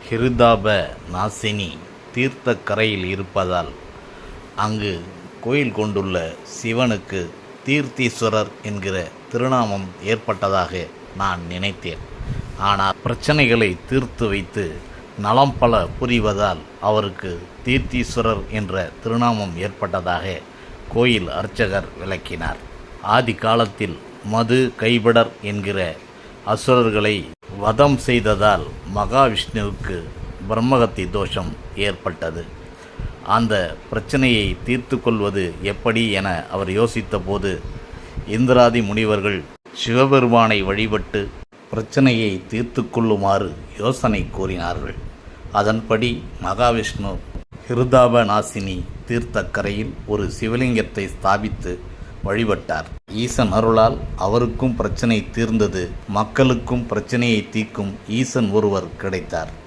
ஹிருதாப நாசினி தீர்த்தக்கரையில் இருப்பதால் அங்கு கோயில் கொண்டுள்ள சிவனுக்கு தீர்த்தீஸ்வரர் என்கிற திருநாமம் ஏற்பட்டதாக நான் நினைத்தேன். ஆனால் பிரச்சனைகளை தீர்த்து வைத்து நலம் பல புரிவதால் அவருக்கு தீர்த்தீஸ்வரர் என்ற திருநாமம் ஏற்பட்டதாக கோயில் அர்ச்சகர் விளக்கினார். ஆதி காலத்தில் மது கைபடர் என்கிற அசுரர்களை வதம் செய்ததால் மகாவிஷ்ணுவுக்கு பிரம்மகத்தி தோஷம் ஏற்பட்டது. அந்த பிரச்சனையை தீர்த்து கொள்வது எப்படி என அவர் யோசித்தபோது இந்திராதி முனிவர்கள் சிவபெருமானை வழிபட்டு பிரச்சனையை தீர்த்து கொள்ளுமாறு யோசனை கூறினார்கள். அதன்படி மகாவிஷ்ணு ஹிருதாப நாசினி தீர்த்தக்கரையில் ஒரு சிவலிங்கத்தை ஸ்தாபித்து வழிபட்டார். ஈசன் அருளால் அவருக்கும் பிரச்சனை தீர்ந்தது. மக்களுக்கும் பிரச்சனையை தீர்க்கும் ஈசன் ஒருவர் கிடைத்தார்.